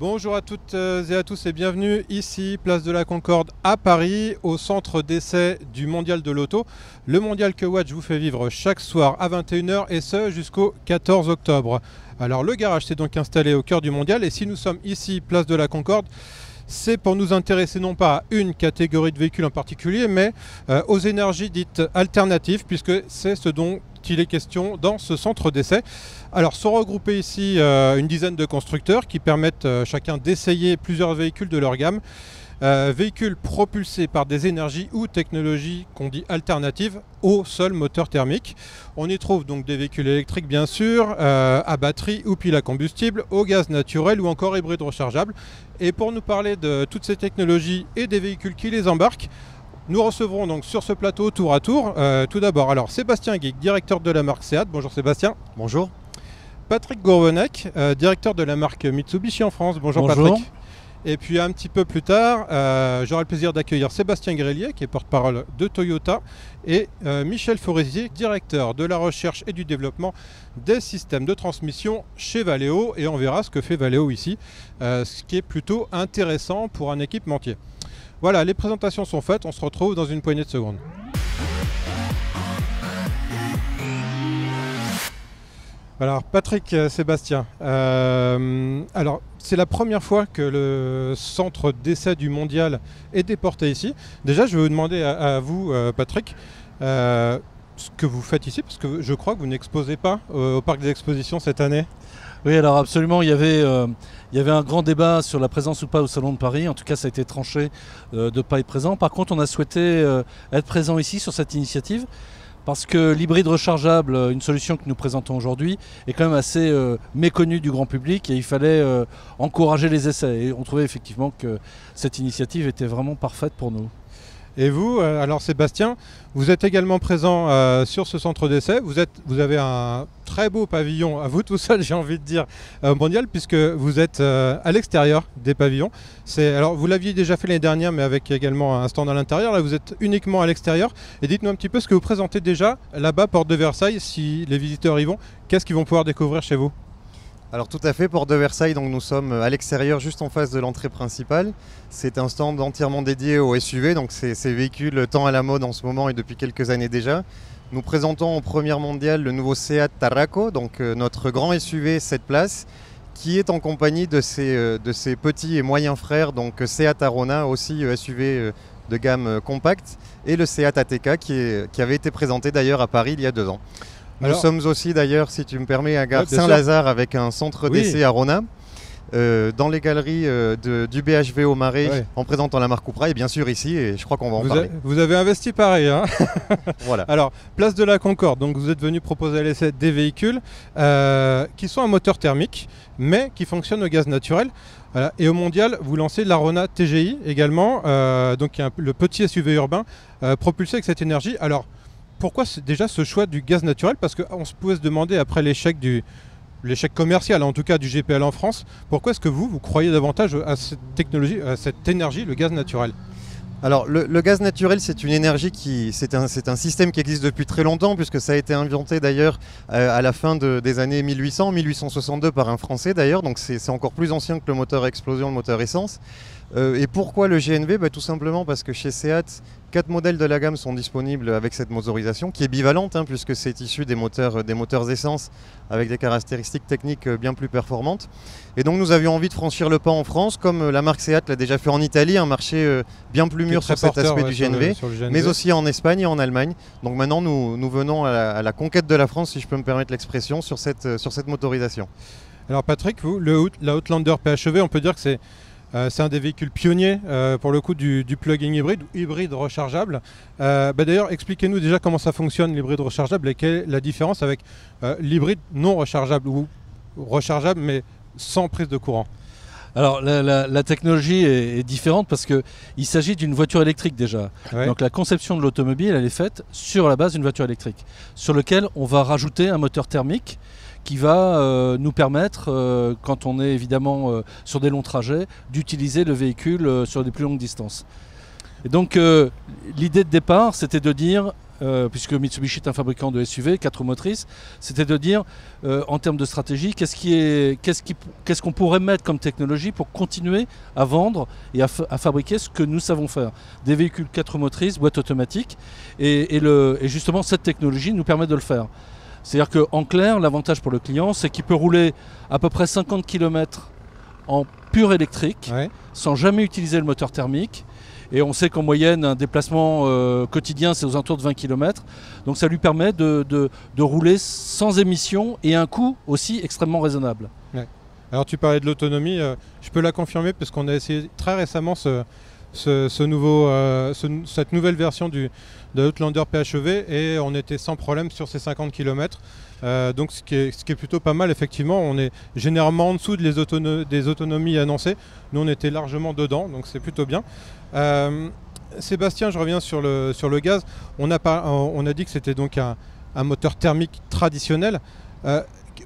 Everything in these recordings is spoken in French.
Bonjour à toutes et à tous et bienvenue ici, place de la Concorde à Paris, au centre d'essai du Mondial de l'Auto. Le Mondial que Watch vous fait vivre chaque soir à 21 h et ce jusqu'au 14 octobre. Alors le garage s'est donc installé au cœur du Mondial et si nous sommes ici, place de la Concorde, c'est pour nous intéresser non pas à une catégorie de véhicules en particulier, mais aux énergies dites alternatives, puisque c'est ce dont il est question dans ce centre d'essai. Alors sont regroupés ici une dizaine de constructeurs qui permettent chacun d'essayer plusieurs véhicules de leur gamme. Véhicules propulsés par des énergies ou technologies qu'on dit alternatives au seul moteur thermique. On y trouve donc des véhicules électriques bien sûr, à batterie ou pile à combustible, au gaz naturel ou encore hybride rechargeable. Et pour nous parler de toutes ces technologies et des véhicules qui les embarquent, nous recevrons donc sur ce plateau tour à tour, tout d'abord alors Sébastien Guic, directeur de la marque SEAT. Bonjour Sébastien. Bonjour. Patrick Gourvenec, directeur de la marque Mitsubishi en France. Bonjour. Patrick. Et puis un petit peu plus tard, j'aurai le plaisir d'accueillir Sébastien Grelier, qui est porte-parole de Toyota, et Michel Forestier, directeur de la recherche et du développement des systèmes de transmission chez Valeo. Et on verra ce que fait Valeo ici, ce qui est plutôt intéressant pour un équipementier. Voilà, les présentations sont faites, on se retrouve dans une poignée de secondes. Alors Patrick, Sébastien, alors c'est la première fois que le centre d'essai du Mondial est déporté ici. Déjà je vais vous demander à vous Patrick, ce que vous faites ici, parce que je crois que vous n'exposez pas au parc des expositions cette année. Oui, alors absolument, il y avait un grand débat sur la présence ou pas au Salon de Paris. En tout cas, ça a été tranché de ne pas être présent. Par contre, on a souhaité être présent ici sur cette initiative parce que l'hybride rechargeable, une solution que nous présentons aujourd'hui, est quand même assez méconnue du grand public et il fallait encourager les essais. Et on trouvait effectivement que cette initiative était vraiment parfaite pour nous. Et vous, alors Sébastien, vous êtes également présent sur ce centre d'essai. Vous avez un très beau pavillon à vous tout seul, j'ai envie de dire, mondial, puisque vous êtes à l'extérieur des pavillons. Alors vous l'aviez déjà fait l'année dernière, mais avec également un stand à l'intérieur. Là, vous êtes uniquement à l'extérieur. Et dites-nous un petit peu ce que vous présentez déjà là-bas, porte de Versailles. Si les visiteurs y vont, qu'est-ce qu'ils vont pouvoir découvrir chez vous ? Alors tout à fait, porte de Versailles, donc nous sommes à l'extérieur juste en face de l'entrée principale. C'est un stand entièrement dédié aux SUV, donc c'est ces véhicules tant à la mode en ce moment et depuis quelques années déjà. Nous présentons en première mondiale le nouveau Seat Tarraco, donc notre grand SUV 7 places, qui est en compagnie de ses petits et moyens frères, donc Seat Arona, aussi SUV de gamme compacte, et le Seat ATK qui avait été présenté d'ailleurs à Paris il y a 2 ans. Nous sommes aussi d'ailleurs, si tu me permets, à Gare Saint-Lazare avec un centre d'essai Arona, dans les galeries du BHV au Marais, en présentant la marque Cupra et bien sûr ici, et je crois qu'on va en parler. Vous avez investi pareil, hein. Voilà. Alors, place de la Concorde, donc vous êtes venu proposer à l'essai des véhicules qui sont à moteur thermique, mais qui fonctionnent au gaz naturel. Voilà. Et au Mondial, vous lancez l'Arona TGI également, donc le petit SUV urbain propulsé avec cette énergie. Alors, pourquoi déjà ce choix du gaz naturel? Parce qu'on se pouvait se demander après l'échec commercial, en tout cas du GPL en France, pourquoi est-ce que vous croyez davantage à cette technologie, à cette énergie, le gaz naturel? Alors le gaz naturel, c'est une énergie c'est un système qui existe depuis très longtemps, puisque ça a été inventé d'ailleurs à la fin des années 1862 par un Français d'ailleurs, donc c'est encore plus ancien que le moteur à explosion, le moteur essence. Et pourquoi le GNV? Tout simplement parce que chez Seat, 4 modèles de la gamme sont disponibles avec cette motorisation qui est bivalente, puisque c'est issu des moteurs essence avec des caractéristiques techniques bien plus performantes. Et donc nous avions envie de franchir le pas en France, comme la marque Seat l'a déjà fait en Italie, un marché bien plus mûr sur cet aspect du GNV, mais aussi en Espagne et en Allemagne. Donc maintenant nous venons à la conquête de la France, si je peux me permettre l'expression, sur cette motorisation. Alors Patrick, vous, la Outlander PHEV, on peut dire que c'est un des véhicules pionniers pour le coup du plug-in hybride rechargeable. D'ailleurs, expliquez-nous déjà comment ça fonctionne l'hybride rechargeable et quelle est la différence avec l'hybride non rechargeable ou rechargeable mais sans prise de courant. Alors la technologie est différente parce qu'il s'agit d'une voiture électrique déjà. Ouais. Donc la conception de l'automobile, elle est faite sur la base d'une voiture électrique, sur laquelle on va rajouter un moteur thermique qui va nous permettre, quand on est évidemment sur des longs trajets, d'utiliser le véhicule sur des plus longues distances. Et donc l'idée de départ, c'était de dire puisque Mitsubishi est un fabricant de SUV, 4 roues motrices, c'était de dire, en termes de stratégie, qu'est-ce qu'on pourrait mettre comme technologie pour continuer à vendre et à fabriquer ce que nous savons faire. Des véhicules 4 roues motrices, boîte automatique, et justement cette technologie nous permet de le faire. C'est-à-dire qu'en clair, l'avantage pour le client, c'est qu'il peut rouler à peu près 50 km en pur électrique, sans jamais utiliser le moteur thermique. Et on sait qu'en moyenne, un déplacement quotidien, c'est aux alentours de 20 km. Donc ça lui permet de rouler sans émission et un coût aussi extrêmement raisonnable. Ouais. Alors tu parlais de l'autonomie, je peux la confirmer parce qu'on a essayé très récemment cette nouvelle version de Outlander PHEV et on était sans problème sur ces 50 km. Donc ce qui est plutôt pas mal, effectivement, on est généralement en dessous des autonomies annoncées. Nous on était largement dedans, donc c'est plutôt bien. Sébastien, je reviens sur le gaz. On a dit que c'était donc un moteur thermique traditionnel.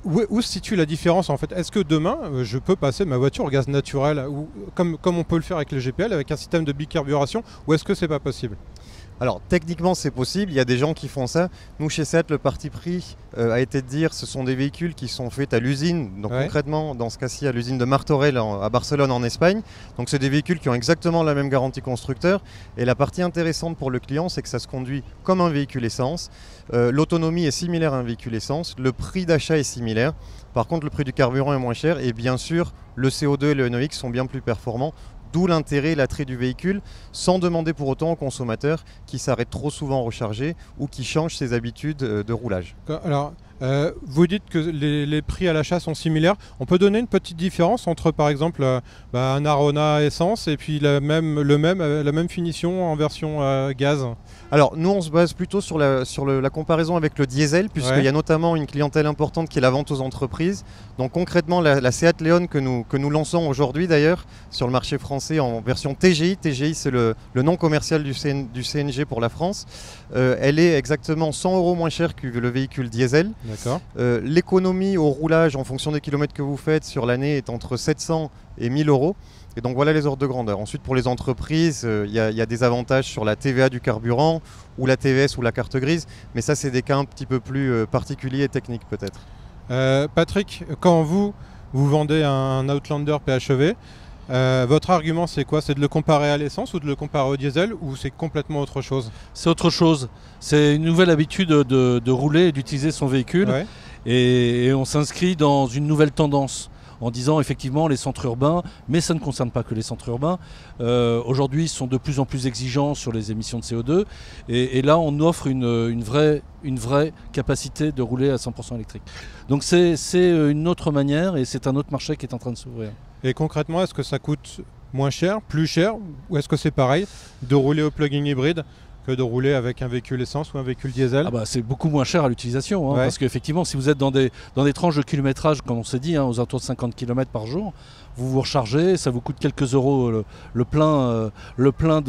Où se situe la différence en fait? Est-ce que demain je peux passer ma voiture au gaz naturel ou comme on peut le faire avec le GPL, avec un système de bicarburation, ou est-ce que c'est pas possible? Alors techniquement c'est possible, il y a des gens qui font ça. Nous chez Seat, le parti pris a été de dire ce sont des véhicules qui sont faits à l'usine, donc concrètement dans ce cas-ci à l'usine de Martorell à Barcelone en Espagne. Donc c'est des véhicules qui ont exactement la même garantie constructeur. Et la partie intéressante pour le client, c'est que ça se conduit comme un véhicule essence. L'autonomie est similaire à un véhicule essence, le prix d'achat est similaire. Par contre le prix du carburant est moins cher et bien sûr le CO2 et le NOx sont bien plus performants. D'où l'intérêt et l'attrait du véhicule, sans demander pour autant au consommateur qui s'arrête trop souvent rechargé ou qui change ses habitudes de roulage. Alors, vous dites que les prix à l'achat sont similaires. On peut donner une petite différence entre, par exemple, un Arona essence et puis la même finition en version gaz? Alors, nous, on se base plutôt sur la comparaison avec le diesel, puisqu'il y a notamment une clientèle importante qui est la vente aux entreprises. Donc, concrètement, la Seat Leon que nous lançons aujourd'hui, d'ailleurs, sur le marché français en version TGI. TGI, c'est le nom commercial du CNG pour la France. Elle est exactement 100 € moins chère que le véhicule diesel. D'accord. L'économie au roulage, en fonction des kilomètres que vous faites sur l'année, est entre 700 et 1000 €. Et donc voilà les ordres de grandeur. Ensuite pour les entreprises, il y a des avantages sur la TVA du carburant ou la TVS ou la carte grise, mais ça c'est des cas un petit peu plus particuliers et techniques peut-être. Patrick, quand vous vendez un Outlander PHEV, votre argument c'est quoi? C'est de le comparer à l'essence ou de le comparer au diesel, ou c'est complètement autre chose? C'est autre chose. C'est une nouvelle habitude de rouler et d'utiliser son véhicule. Et on s'inscrit dans une nouvelle tendance en disant effectivement les centres urbains, mais ça ne concerne pas que les centres urbains, aujourd'hui sont de plus en plus exigeants sur les émissions de CO2 et là on offre une vraie capacité de rouler à 100% électrique. Donc c'est une autre manière et c'est un autre marché qui est en train de s'ouvrir. Et concrètement, est-ce que ça coûte moins cher, plus cher, ou est-ce que c'est pareil de rouler au plug-in hybride que de rouler avec un véhicule essence ou un véhicule diesel? C'est beaucoup moins cher à l'utilisation, parce qu'effectivement si vous êtes dans des tranches de kilométrage, comme on s'est dit, aux alentours de 50 km par jour, vous rechargez, ça vous coûte quelques euros le plein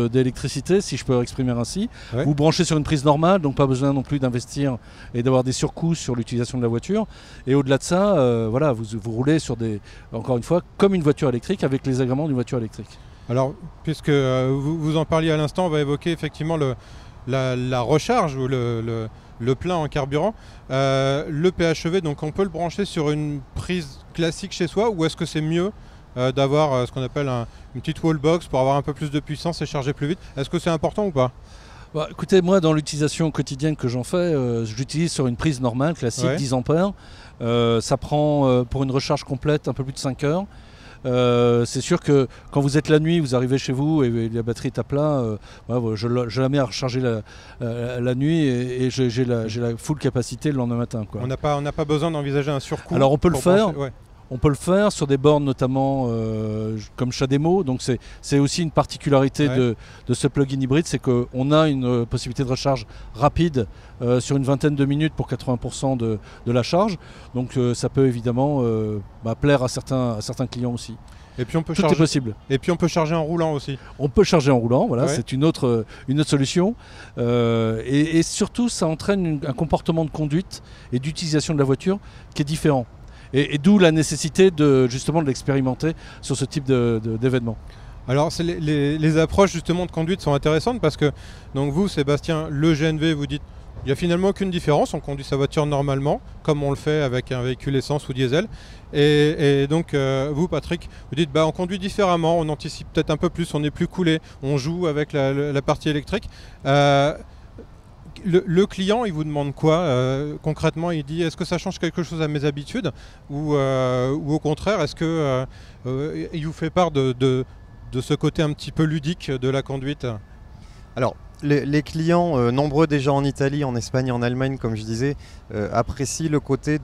d'électricité, si je peux exprimer ainsi. Vous branchez sur une prise normale, donc pas besoin non plus d'investir et d'avoir des surcoûts sur l'utilisation de la voiture. Et au-delà de ça, vous roulez sur encore une fois, comme une voiture électrique avec les agréments d'une voiture électrique. Alors, puisque vous en parliez à l'instant, on va évoquer effectivement la recharge ou le plein en carburant. Le PHEV, donc on peut le brancher sur une prise classique chez soi, ou est-ce que c'est mieux d'avoir ce qu'on appelle une petite wallbox pour avoir un peu plus de puissance et charger plus vite? Est-ce que c'est important ou pas? Écoutez, moi dans l'utilisation quotidienne que j'en fais, je l'utilise sur une prise normale, classique, 10 ampères. Ça prend pour une recharge complète un peu plus de 5 heures. C'est sûr que quand vous êtes la nuit, vous arrivez chez vous et la batterie est à plat, je la mets à recharger la nuit et j'ai la full capacité le lendemain matin, quoi. On n'a pas besoin d'envisager un surcoût. Alors on peut le faire. On peut le faire sur des bornes notamment comme CHAdeMO, donc c'est aussi une particularité de ce plug-in hybride, c'est qu'on a une possibilité de recharge rapide sur une vingtaine de minutes pour 80% de la charge, donc ça peut évidemment plaire à certains clients aussi. Et puis on peut Tout est possible. Et puis on peut charger en roulant aussi. On peut charger en roulant, voilà, c'est une autre solution. Et surtout ça entraîne un comportement de conduite et d'utilisation de la voiture qui est différent. Et d'où la nécessité justement de l'expérimenter sur ce type d'événement. Alors les approches justement de conduite sont intéressantes parce que donc vous Sébastien, le GNV, vous dites il n'y a finalement aucune différence, on conduit sa voiture normalement comme on le fait avec un véhicule essence ou diesel et donc vous Patrick, vous dites on conduit différemment, on anticipe peut-être un peu plus, on est plus coolé, on joue avec la partie électrique. Le client, il vous demande quoi concrètement? Il dit est-ce que ça change quelque chose à mes habitudes ou au contraire, est-ce que il vous fait part de ce côté un petit peu ludique de la conduite? Alors, les clients, nombreux déjà en Italie, en Espagne, en Allemagne, comme je disais, apprécient le côté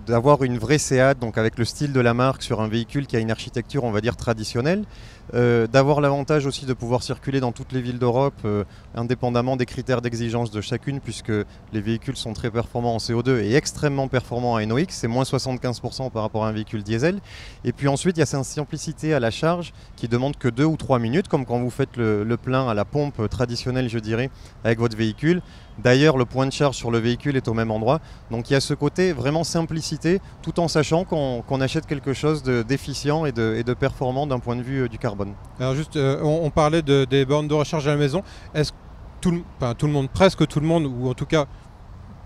d'avoir une vraie SEAT, donc avec le style de la marque sur un véhicule qui a une architecture, on va dire, traditionnelle, d'avoir l'avantage aussi de pouvoir circuler dans toutes les villes d'Europe, indépendamment des critères d'exigence de chacune, puisque les véhicules sont très performants en CO2 et extrêmement performants en NOx, c'est moins 75% par rapport à un véhicule diesel. Et puis ensuite, il y a cette simplicité à la charge qui demande que 2 ou 3 minutes, comme quand vous faites le plein à la pompe traditionnelle, je dirais, avec votre véhicule. D'ailleurs, le point de charge sur le véhicule est au même endroit. Donc il y a ce côté vraiment simplicité, tout en sachant qu'on achète quelque chose d'efficient et de performant d'un point de vue du carbone. Alors juste, on parlait des bornes de recharge à la maison. Est-ce que tout le monde, presque tout le monde, ou en tout cas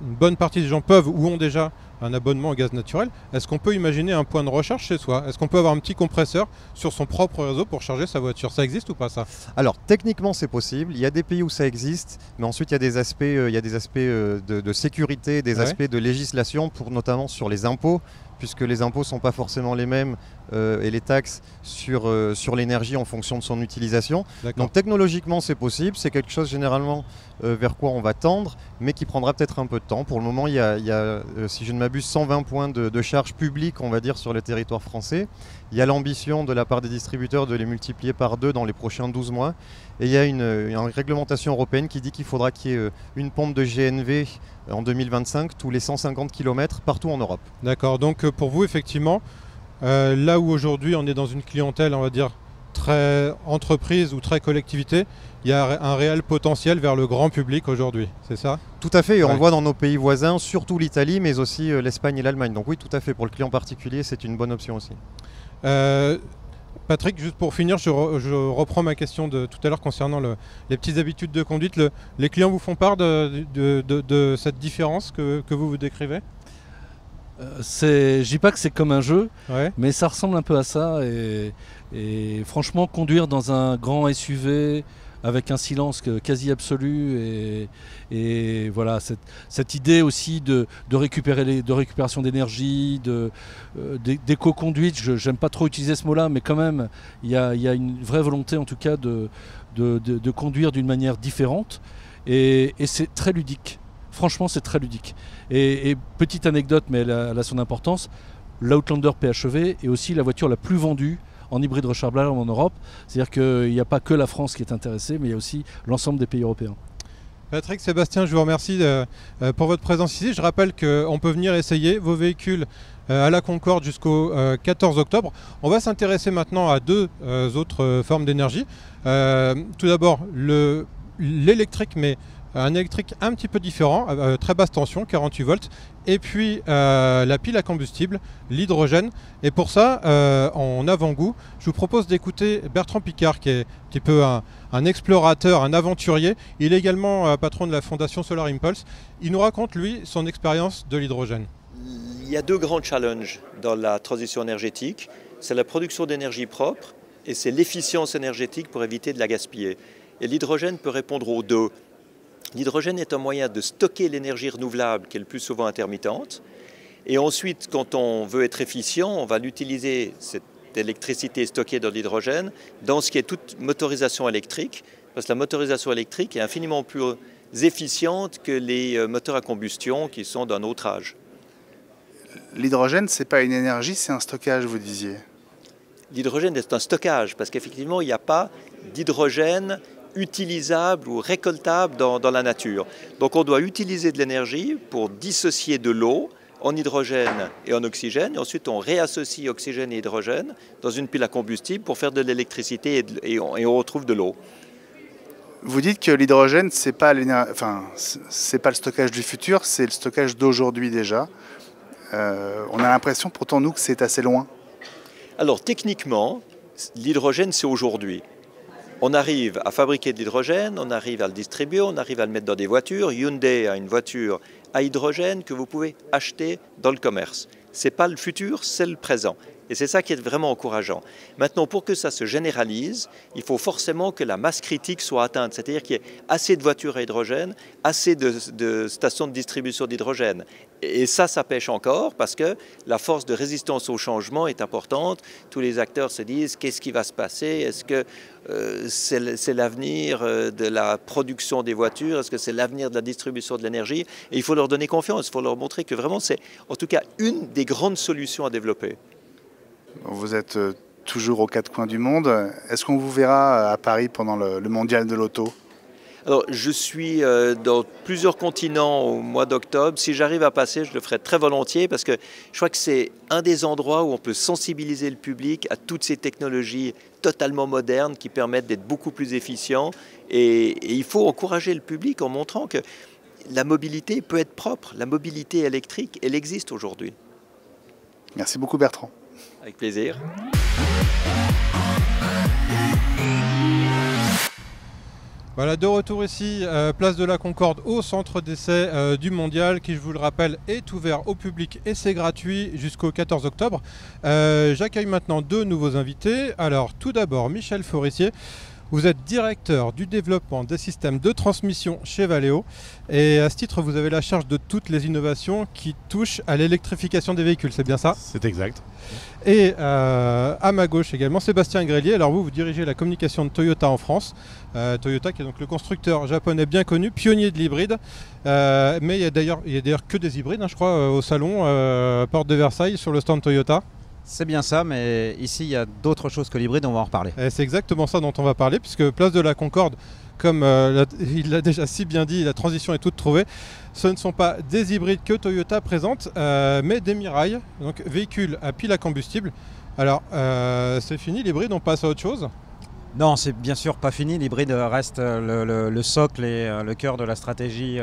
une bonne partie des gens peuvent ou ont déjà un abonnement au gaz naturel? Est-ce qu'on peut imaginer un point de recharge chez soi? Est-ce qu'on peut avoir un petit compresseur sur son propre réseau pour charger sa voiture? Ça existe ou pas ça? Alors techniquement c'est possible, il y a des pays où ça existe, mais ensuite il y a des aspects, de sécurité, des aspects de législation, pour notamment sur les impôts, puisque les impôts ne sont pas forcément les mêmes et les taxes sur l'énergie en fonction de son utilisation. Donc technologiquement c'est possible, c'est quelque chose généralement vers quoi on va tendre, mais qui prendra peut-être un peu de temps. Pour le moment il y a si je ne m'abuse, 120 points de charge publique, on va dire, sur le territoire français. Il y a l'ambition de la part des distributeurs de les multiplier par 2 dans les prochains 12 mois. Et il y a une réglementation européenne qui dit qu'il faudra qu'il y ait une pompe de GNV en 2025 tous les 150 km partout en Europe. D'accord, donc pour vous effectivement, là où aujourd'hui on est dans une clientèle, on va dire, très entreprise ou très collectivité, il y a un réel potentiel vers le grand public aujourd'hui, c'est ça? Tout à fait, et on le voit dans nos pays voisins, surtout l'Italie, mais aussi l'Espagne et l'Allemagne. Donc oui, tout à fait, pour le client particulier, c'est une bonne option aussi. Patrick, juste pour finir, je reprends ma question de tout à l'heure concernant les petites habitudes de conduite. Les clients vous font part de cette différence que vous décrivez? Je dis pas que c'est comme un jeu, Ouais. mais ça ressemble un peu à ça. Et franchement, conduire dans un grand SUV avec un silence quasi absolu et voilà, cette idée aussi de récupération d'énergie, d'éco-conduite, j'aime pas trop utiliser ce mot-là, mais quand même, il y a une vraie volonté en tout cas de conduire d'une manière différente et c'est très ludique. Franchement, c'est très ludique. Et petite anecdote, mais elle a son importance, l'Outlander PHEV est aussi la voiture la plus vendue en hybride rechargeable en Europe. C'est-à-dire qu'il n'y a pas que la France qui est intéressée, mais il y a aussi l'ensemble des pays européens. Patrick, Sébastien, je vous remercie pour votre présence ici. Je rappelle qu'on peut venir essayer vos véhicules à la Concorde jusqu'au 14 octobre. On va s'intéresser maintenant à deux autres formes d'énergie. Tout d'abord, l'électrique, mais un électrique un petit peu différent, très basse tension, 48 volts, et puis la pile à combustible, l'hydrogène. Et pour ça, en avant-goût, je vous propose d'écouter Bertrand Picard, qui est un petit peu un explorateur, un aventurier. Il est également patron de la fondation Solar Impulse. Il nous raconte, lui, son expérience de l'hydrogène. Il y a deux grands challenges dans la transition énergétique. C'est la production d'énergie propre et c'est l'efficience énergétique pour éviter de la gaspiller. Et l'hydrogène peut répondre aux deux. L'hydrogène est un moyen de stocker l'énergie renouvelable qui est le plus souvent intermittente. Et ensuite, quand on veut être efficient, on va utiliser cette électricité stockée dans l'hydrogène dans ce qui est toute motorisation électrique, parce que la motorisation électrique est infiniment plus efficiente que les moteurs à combustion qui sont d'un autre âge. L'hydrogène, ce n'est pas une énergie, c'est un stockage, vous disiez. L'hydrogène est un stockage, parce qu'effectivement, il n'y a pas d'hydrogène utilisable ou récoltable dans la nature. Donc on doit utiliser de l'énergie pour dissocier de l'eau en hydrogène et en oxygène, et ensuite on réassocie oxygène et hydrogène dans une pile à combustible pour faire de l'électricité et on retrouve de l'eau. Vous dites que l'hydrogène, c'est pas le stockage du futur, c'est le stockage d'aujourd'hui déjà. On a l'impression pourtant nous que c'est assez loin. Alors techniquement, L'hydrogène, c'est aujourd'hui. On arrive à fabriquer de l'hydrogène, on arrive à le distribuer, on arrive à le mettre dans des voitures. Hyundai a une voiture à hydrogène que vous pouvez acheter dans le commerce. Ce n'est pas le futur, c'est le présent. Et c'est ça qui est vraiment encourageant. Maintenant, pour que ça se généralise, il faut forcément que la masse critique soit atteinte, c'est-à-dire qu'il y ait assez de voitures à hydrogène, assez de stations de distribution d'hydrogène. Et ça pêche encore parce que la force de résistance au changement est importante. Tous les acteurs se disent qu'est-ce qui va se passer? Est-ce que c'est l'avenir de la production des voitures? Est-ce que c'est l'avenir de la distribution de l'énergie? Et il faut leur donner confiance, il faut leur montrer que vraiment c'est en tout cas une des grandes solutions à développer. Vous êtes toujours aux quatre coins du monde. Est-ce qu'on vous verra à Paris pendant le mondial de l'auto? Alors, je suis dans plusieurs continents au mois d'octobre. Si j'arrive à passer, je le ferai très volontiers parce que je crois que c'est un des endroits où on peut sensibiliser le public à toutes ces technologies totalement modernes qui permettent d'être beaucoup plus efficients. Et il faut encourager le public en montrant que la mobilité peut être propre. La mobilité électrique, elle existe aujourd'hui. Merci beaucoup Bertrand. Avec plaisir. Voilà, de retour ici, place de la Concorde, au centre d'essai du Mondial, qui, je vous le rappelle, est ouvert au public et c'est gratuit jusqu'au 14 octobre. J'accueille maintenant deux nouveaux invités. Alors, tout d'abord, Michel Forissier. Vous êtes directeur du développement des systèmes de transmission chez Valeo et à ce titre, vous avez la charge de toutes les innovations qui touchent à l'électrification des véhicules, c'est bien ça? C'est exact. Et à ma gauche également, Sébastien Grelier. Alors vous dirigez la communication de Toyota en France. Toyota qui est donc le constructeur japonais bien connu, pionnier de l'hybride. Mais il y a d'ailleurs que des hybrides, je crois, au salon Porte de Versailles sur le stand Toyota. C'est bien ça, mais ici il y a d'autres choses que l'hybride, on va en reparler. Et c'est exactement ça dont on va parler, puisque place de la Concorde, comme il l'a déjà si bien dit, la transition est toute trouvée. Ce ne sont pas des hybrides que Toyota présente, mais des Mirai, donc véhicules à pile à combustible. Alors, c'est fini l'hybride, on passe à autre chose? Non, c'est bien sûr pas fini. L'hybride reste le socle et le cœur de la stratégie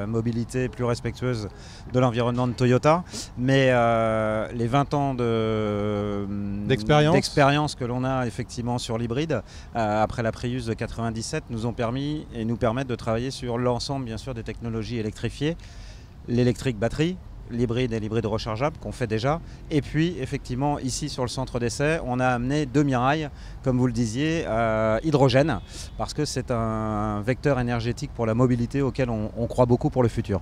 mobilité plus respectueuse de l'environnement de Toyota. Mais les 20 ans d'expérience que l'on a effectivement sur l'hybride, après la Prius de 97, nous ont permis et nous permettent de travailler sur l'ensemble bien sûr des technologies électrifiées, l'électrique batterie, l'hybride et l'hybride rechargeable qu'on fait déjà. Et puis effectivement ici sur le centre d'essai on a amené deux Mirai, comme vous le disiez, hydrogène, parce que c'est un vecteur énergétique pour la mobilité auquel on croit beaucoup pour le futur.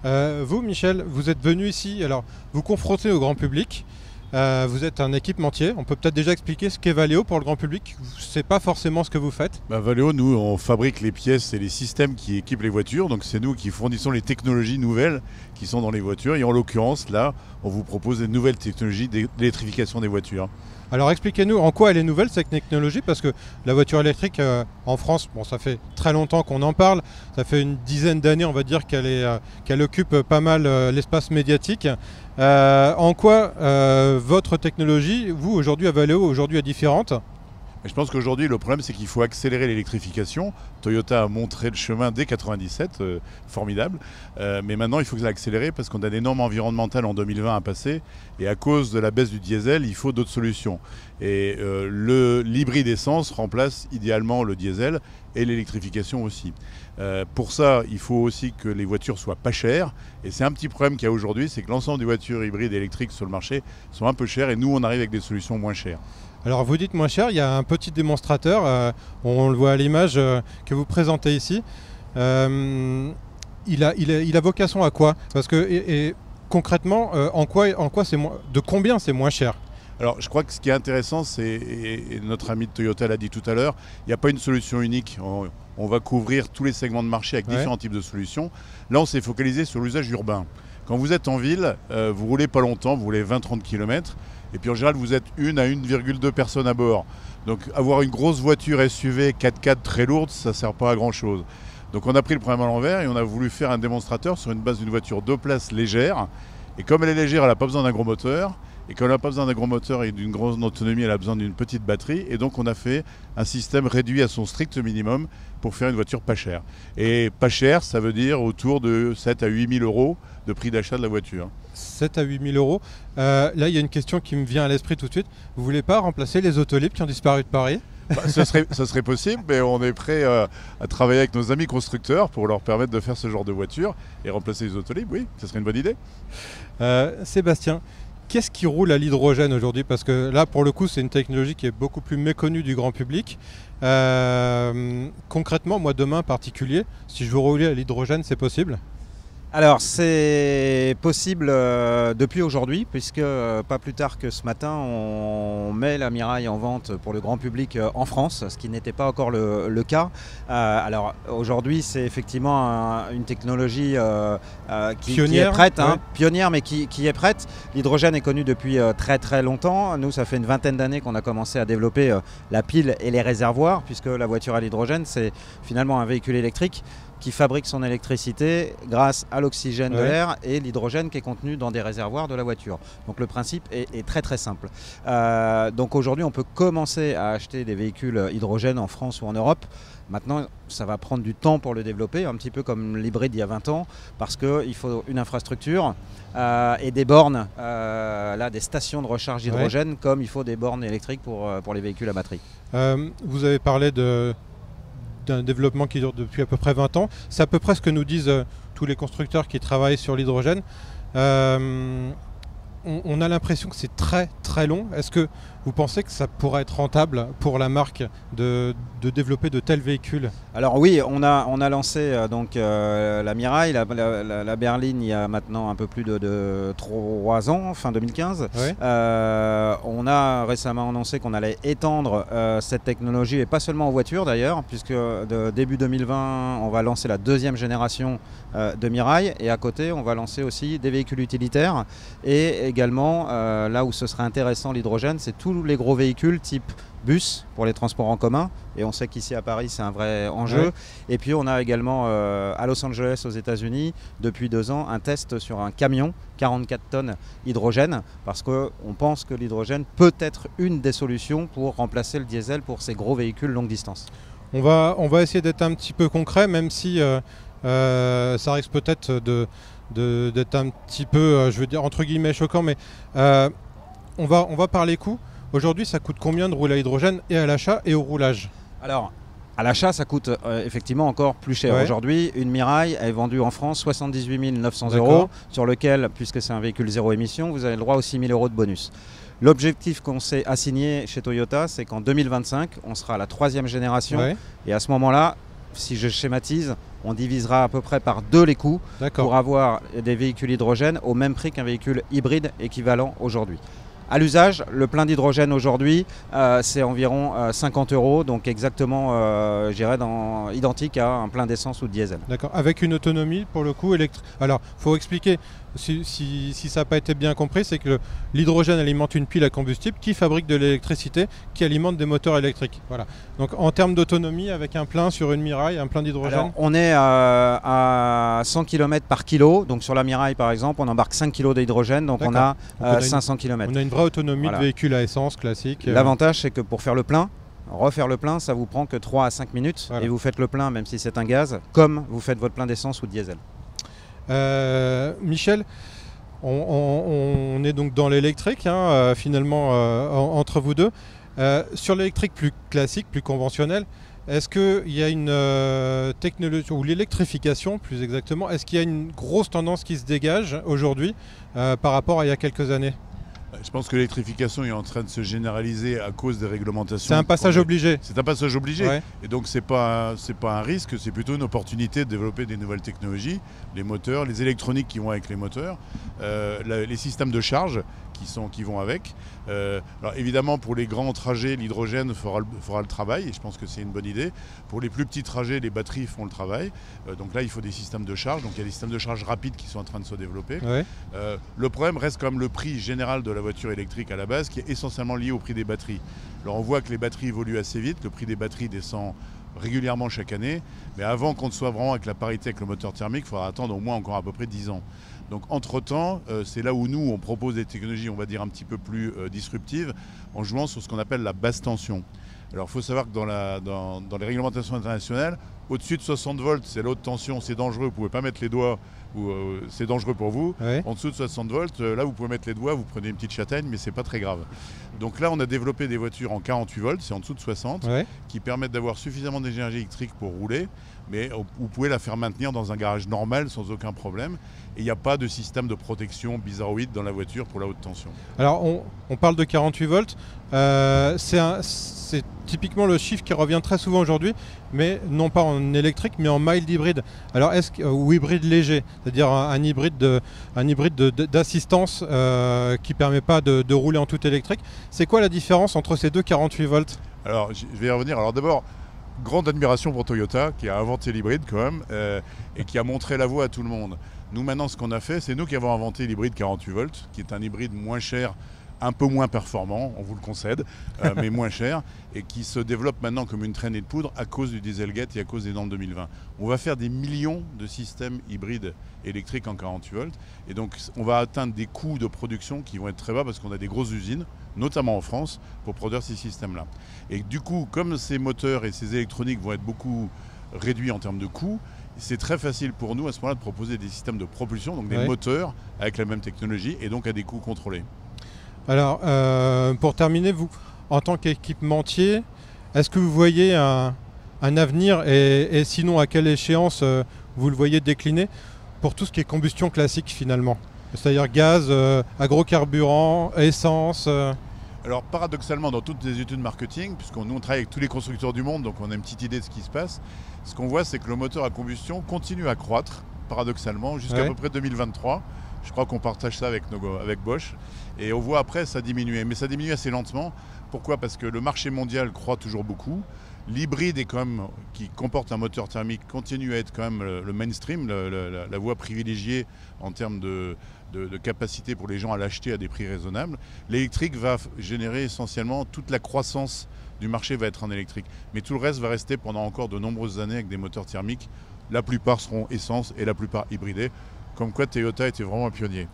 Vous Michel, vous êtes venu ici, alors vous confrontez au grand public. Vous êtes un équipementier, on peut peut-être déjà expliquer ce qu'est Valeo pour le grand public. C'est pas forcément ce que vous faites. Valeo, nous, on fabrique les pièces et les systèmes qui équipent les voitures. Donc c'est nous qui fournissons les technologies nouvelles qui sont dans les voitures. Et en l'occurrence, là, on vous propose des nouvelles technologies d'électrification des voitures. Alors expliquez-nous en quoi elle est nouvelle cette technologie, parce que la voiture électrique en France, bon, ça fait très longtemps qu'on en parle, ça fait une dizaine d'années on va dire qu'elle occupe pas mal l'espace médiatique. En quoi votre technologie, vous aujourd'hui à Valeo, aujourd'hui est différente? Je pense qu'aujourd'hui le problème c'est qu'il faut accélérer l'électrification. Toyota a montré le chemin dès 97, formidable. Mais maintenant il faut l'accélérer parce qu'on a des normes environnementales en 2020 à passer. Et à cause de la baisse du diesel, il faut d'autres solutions. Et l'hybride essence remplace idéalement le diesel et l'électrification aussi. Pour ça, il faut aussi que les voitures soient pas chères. Et c'est un petit problème qu'il y a aujourd'hui, c'est que l'ensemble des voitures hybrides et électriques sur le marché sont un peu chères et nous on arrive avec des solutions moins chères. Alors vous dites moins cher, il y a un petit démonstrateur, on le voit à l'image que vous présentez ici. Il a vocation à quoi? Parce que et concrètement, de combien c'est moins cher? Alors je crois que ce qui est intéressant, et notre ami de Toyota l'a dit tout à l'heure, il n'y a pas une solution unique. On va couvrir tous les segments de marché avec différents types de solutions. Là on s'est focalisé sur l'usage urbain. Quand vous êtes en ville, vous roulez pas longtemps, vous roulez 20-30 km. Et puis en général, vous êtes 1 à 1,2 personnes à bord. Donc avoir une grosse voiture SUV 4x4 très lourde, ça ne sert pas à grand chose. Donc on a pris le problème à l'envers et on a voulu faire un démonstrateur sur une base d'une voiture 2 places légère. Et comme elle est légère, elle n'a pas besoin d'un gros moteur. Et quand on n'a pas besoin d'un gros moteur et d'une grosse autonomie, elle a besoin d'une petite batterie. Et donc on a fait un système réduit à son strict minimum pour faire une voiture pas chère. Et pas chère, ça veut dire autour de 7 à 8 000 euros de prix d'achat de la voiture. 7 à 8 000 euros. Là, il y a une question qui me vient à l'esprit tout de suite. Vous voulez pas remplacer les Autolib qui ont disparu de Paris? Ça serait possible, mais on est prêt à travailler avec nos amis constructeurs pour leur permettre de faire ce genre de voiture et remplacer les Autolib. Oui, ce serait une bonne idée. Sébastien, qu'est-ce qui roule à l'hydrogène aujourd'hui? Parce que là, pour le coup, c'est une technologie qui est beaucoup plus méconnue du grand public. Concrètement, moi, demain en particulier, si je veux rouler à l'hydrogène, c'est possible? Alors c'est possible depuis aujourd'hui, puisque pas plus tard que ce matin, on met la Mirai en vente pour le grand public en France, ce qui n'était pas encore le cas. Alors aujourd'hui, c'est effectivement une technologie qui est prête, hein, pionnière, mais qui est prête. L'hydrogène est connu depuis très très longtemps. Nous, ça fait une vingtaine d'années qu'on a commencé à développer la pile et les réservoirs, puisque la voiture à l'hydrogène, c'est finalement un véhicule électrique qui fabrique son électricité grâce à l'oxygène de l'air et l'hydrogène qui est contenu dans des réservoirs de la voiture. Donc le principe est très très simple. Donc aujourd'hui, on peut commencer à acheter des véhicules hydrogène en France ou en Europe. Maintenant, ça va prendre du temps pour le développer, un petit peu comme l'hybride il y a 20 ans, parce qu'il faut une infrastructure et des bornes, là, des stations de recharge d'hydrogène, comme il faut des bornes électriques pour les véhicules à batterie. Vous avez parlé d'un développement qui dure depuis à peu près 20 ans. C'est à peu près ce que nous disent tous les constructeurs qui travaillent sur l'hydrogène. On a l'impression que c'est très très long. Est-ce que vous pensez que ça pourrait être rentable pour la marque de développer de tels véhicules? Alors oui, on a lancé la Mirai, la berline, il y a maintenant un peu plus de 3 ans, fin 2015. Ouais. On a récemment annoncé qu'on allait étendre cette technologie, et pas seulement aux voitures d'ailleurs, puisque début 2020, on va lancer la 2e génération de Mirai, et à côté, on va lancer aussi des véhicules utilitaires, et également, là où ce serait intéressant l'hydrogène, c'est tous les gros véhicules type bus pour les transports en commun, et on sait qu'ici à Paris c'est un vrai enjeu. Ouais. Et puis on a également à Los Angeles aux États-Unis depuis 2 ans un test sur un camion 44 tonnes hydrogène, parce qu'on pense que l'hydrogène peut être une des solutions pour remplacer le diesel pour ces gros véhicules longue distance. On va essayer d'être un petit peu concret, même si ça risque peut-être d'être un petit peu, je veux dire entre guillemets choquant, mais on va parler coût. Aujourd'hui, ça coûte combien de rouler à hydrogène, et à l'achat et au roulage? Alors, à l'achat, ça coûte effectivement encore plus cher. Ouais. Aujourd'hui, une Mirai est vendue en France 78 900 €, sur lequel, puisque c'est un véhicule zéro émission, vous avez le droit aux 6 000 € de bonus. L'objectif qu'on s'est assigné chez Toyota, c'est qu'en 2025, on sera à la 3e génération. Ouais. Et à ce moment-là, si je schématise, on divisera à peu près par 2 les coûts pour avoir des véhicules hydrogène au même prix qu'un véhicule hybride équivalent aujourd'hui. À l'usage, le plein d'hydrogène aujourd'hui, c'est environ 50 €, donc exactement, je dirais, identique à un plein d'essence ou de diesel. D'accord, avec une autonomie pour le coup électrique. Alors, il faut expliquer, si ça n'a pas été bien compris, c'est que l'hydrogène alimente une pile à combustible qui fabrique de l'électricité, qui alimente des moteurs électriques. Voilà. Donc en termes d'autonomie, avec un plein sur une Mirai, un plein d'hydrogène? On est à 100 km par kilo, donc sur la Mirai par exemple, on embarque 5 kg d'hydrogène, donc on a 500 km. On a une vraie autonomie de véhicule à essence classique. L'avantage, c'est que pour faire le plein, refaire le plein, ça vous prend que 3 à 5 minutes, et vous faites le plein même si c'est un gaz, comme vous faites votre plein d'essence ou de diesel. Michel, on est donc dans l'électrique, hein, finalement, entre vous deux. Sur l'électrique plus classique, plus conventionnelle, est-ce qu'il y a une technologie, ou l'électrification plus exactement, est-ce qu'il y a une grosse tendance qui se dégage aujourd'hui par rapport à il y a quelques années? Je pense que l'électrification est en train de se généraliser à cause des réglementations. C'est un passage obligé. C'est un passage obligé. Ouais. Et donc c'est pas un risque, c'est plutôt une opportunité de développer des nouvelles technologies, les moteurs, les électroniques qui vont avec les moteurs, les systèmes de charge qui vont avec. Alors évidemment, pour les grands trajets, l'hydrogène fera le travail, et je pense que c'est une bonne idée. Pour les plus petits trajets, les batteries font le travail. Donc là, il faut des systèmes de charge. Donc il y a des systèmes de charge rapides qui sont en train de se développer. Ouais. Le problème reste quand même le prix général de la voiture électrique à la base, qui est essentiellement lié au prix des batteries. Alors on voit que les batteries évoluent assez vite, le prix des batteries descend régulièrement chaque année. Mais avant qu'on soit vraiment avec la parité avec le moteur thermique, il faudra attendre au moins encore à peu près 10 ans. Donc entre-temps, c'est là où nous, on propose des technologies, on va dire, un petit peu plus disruptives, en jouant sur ce qu'on appelle la basse tension. Alors il faut savoir que dans les réglementations internationales, au-dessus de 60 volts, c'est la haute tension, c'est dangereux, vous ne pouvez pas mettre les doigts, c'est dangereux pour vous. Ouais. En dessous de 60 volts, là vous pouvez mettre les doigts, vous prenez une petite châtaigne, mais c'est pas très grave. Donc là on a développé des voitures en 48 volts, c'est en dessous de 60, Ouais. qui permettent d'avoir suffisamment d'énergie électrique pour rouler, mais vous pouvez la faire maintenir dans un garage normal sans aucun problème. Et il n'y a pas de système de protection bizarroïde dans la voiture pour la haute tension. Alors on parle de 48 volts, c'est typiquement le chiffre qui revient très souvent aujourd'hui, mais non pas en électrique mais en mild hybride. Alors ou hybride léger, c'est-à-dire un hybride d'assistance qui ne permet pas de rouler en tout électrique. C'est quoi la différence entre ces deux 48 volts? Alors je vais y revenir. Alors d'abord, grande admiration pour Toyota qui a inventé l'hybride quand même et qui a montré la voie à tout le monde. Nous maintenant ce qu'on a fait, c'est nous qui avons inventé l'hybride 48 volts, qui est un hybride moins cher, un peu moins performant, on vous le concède, mais moins cher, et qui se développe maintenant comme une traînée de poudre à cause du Dieselgate et à cause des normes 2020. On va faire des millions de systèmes hybrides électriques en 48 volts, et donc on va atteindre des coûts de production qui vont être très bas parce qu'on a des grosses usines, notamment en France, pour produire ces systèmes-là. Et du coup, comme ces moteurs et ces électroniques vont être beaucoup réduits en termes de coûts, c'est très facile pour nous à ce moment-là de proposer des systèmes de propulsion, donc des moteurs avec la même technologie et donc à des coûts contrôlés. Alors, pour terminer, vous, en tant qu'équipementier, est-ce que vous voyez un avenir et sinon à quelle échéance vous le voyez décliner pour tout ce qui est combustion classique finalement? C'est-à-dire gaz, agrocarburant, essence Alors paradoxalement, dans toutes les études marketing, puisqu'on nous on travaille avec tous les constructeurs du monde, donc on a une petite idée de ce qui se passe, ce qu'on voit c'est que le moteur à combustion continue à croître, paradoxalement, jusqu'à à peu près 2023. Je crois qu'on partage ça avec Bosch. Et on voit après ça diminuer. Mais ça diminue assez lentement. Pourquoi? Parce que le marché mondial croît toujours beaucoup. L'hybride est quand même, qui comporte un moteur thermique, continue à être quand même le mainstream, la voie privilégiée en termes de capacité pour les gens à l'acheter à des prix raisonnables. L'électrique va générer essentiellement toute la croissance du marché va être en électrique. Mais tout le reste va rester pendant encore de nombreuses années avec des moteurs thermiques. La plupart seront essence et la plupart hybridés. Comme quoi Toyota était vraiment un pionnier.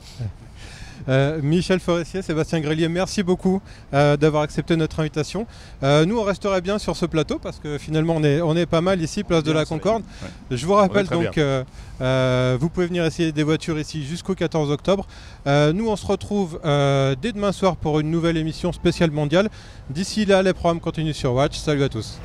Michel Forestier, Sébastien Grelier, merci beaucoup d'avoir accepté notre invitation. Nous, on resterait bien sur ce plateau parce que finalement, on est pas mal ici, place de la Concorde. Ouais. Je vous rappelle donc, vous pouvez venir essayer des voitures ici jusqu'au 14 octobre. Nous, on se retrouve dès demain soir pour une nouvelle émission spéciale mondiale. D'ici là, les programmes continuent sur Watch. Salut à tous.